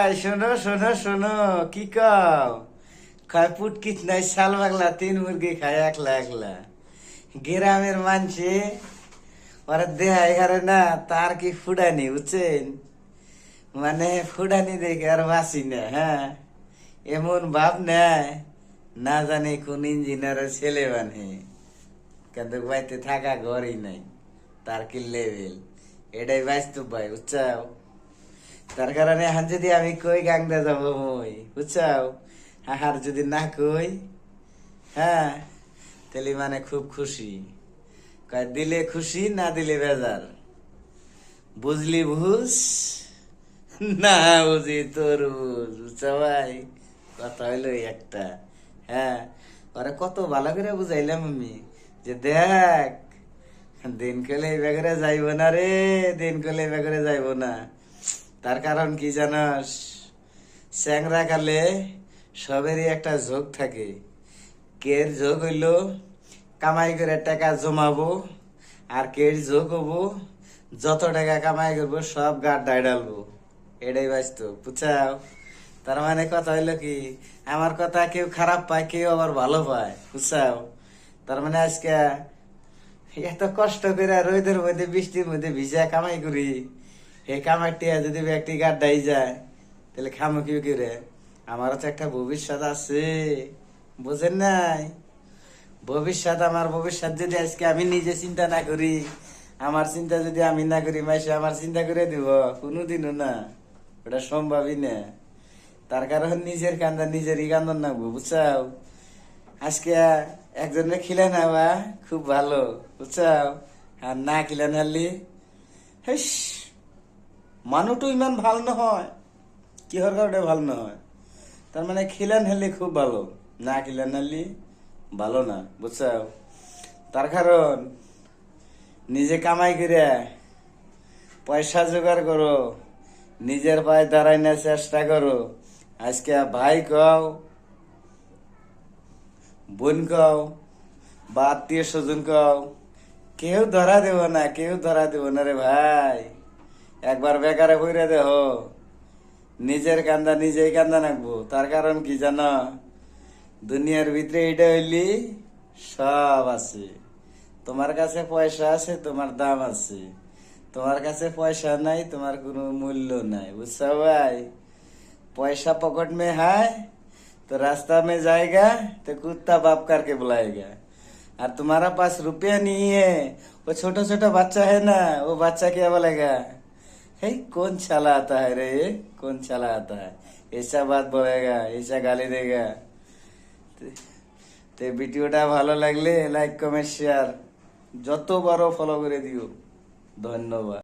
ভাই শোনো শোনো শোনো, কি কও? খায় পুটকিত নাই শাল পাগলা, তিন মুরগি খায় একলা একলা। গ্রামের মানছে ওরা দেহাই হারে না, তার কি ফুডানি বুঝছেন? মানে ফুডানি দেখে আর বাসি না। হ্যাঁ, এমন ভাব নেয় না জানি কোন ইঞ্জিনিয়ারের ছেলে বানে, কিন্তু বাড়িতে থাকা ঘরই নাই। তার কি লেভেল, এটাই বাস্তব ভাই, বুঝছাও? তার কারণে এখন যদি আমি কই গাংদা যাব মই, বুঝছাও? আর যদি না কই, হ্যাঁ, তাহলে মানে খুব খুশি। কয় দিলে খুশি, না দিলে বেজার। বুঝলি বুঝ, না বুঝি তোর বুঝ, বুঝছো ভাই? কথা হইলো এই একটা। হ্যাঁ, ওরা কত ভালো করে বুঝাইলাম আমি, যে দেখ, দিন কলে এই বেগরে যাইব না রে, দিন কলে এই বেগরে যাইব না। তার কারণ কি জানাস? চ্যাংরা কালে সবেরই একটা ঝোঁক থাকে। কের ঝোঁক হইল কামাই করে টাকা জমাবো, আর কের ঝোঁক হবো যত টাকা কামাই করবো সব গাড্ডায় ডালবো। এটাই বাস্তব, বুঝছাও? তার মানে কথা হইলো কি, আমার কথা কেউ খারাপ পায়, কেউ আবার ভালো পায়, বুঝছাও? তার মানে আজকে এত কষ্ট করে রোদের মধ্যে বৃষ্টির মধ্যে ভিজা কামাই করি, এই কামাইটিয়া যদি ব্যক্তি গাড্ডাই যায়, তাহলে খামো কি করে? আমারও তো একটা ভবিষ্যৎ আছে, বুঝেন নাই? ভবিষ্যৎ, আমার ভবিষ্যৎ যদি আজকে আমি নিজে চিন্তা না করি, আমার চিন্তা যদি আমি না করি, মাইসে আমার চিন্তা করে দিব? কোনোদিনও না, ওটা সম্ভবই না। তার কারণ নিজের কান্দা নিজেরই কান্দন নাগবো, বুঝছাও? আজকে একজনের খিলে নেওয়া খুব ভালো, বুঝছাও? আর না খিলে নালি, হেস, মানুষটা ইমান ভাল নহয়, কিহর কারণে ভাল নহয়? তার মানে খিলান হেলি খুব ভালো, না খিলান হেলি ভালো না, বুঝছাও? তার কারণ নিজে কামাই করে পয়সা জোগাড় করো, নিজের পায়ে দাঁড়াই না চেষ্টা করো। আজকে ভাই কও, বোন কও, বা আত্মীয় স্বজন কও, কেউ ধরা দেব না, কেউ ধরা দেব না রে ভাই। একবার বেকারে বইরে দেহ, নিজের কান্দা নিজেই কান্দা নাকবো। তার কারণ কি জানো? দুনিয়ার ভিতরে এটা হইলি সব আছে। তোমার কাছে পয়সা আছে, তোমার দাম আছে। তোমার কাছে পয়সা নাই, তোমার কোনো মূল্য নাই, বুঝছো ভাই? पैसा पॉकेट में है तो रास्ता में जाएगा तो कुत्ता बाप करके बुलाएगा। और तुम्हारा पास रुपया नहीं है, वो छोटा छोटा बच्चा है ना, वो बच्चा क्या बोलेगा? हे कौन चला आता है रे, कौन चला आता है, ऐसा बात बोलेगा, ऐसा गाली देगा। তো ভিডিওটা ভালো লাগলে লাইক কমেন্ট শেয়ার যত বড় ফলো করে দিও। ধন্যবাদ।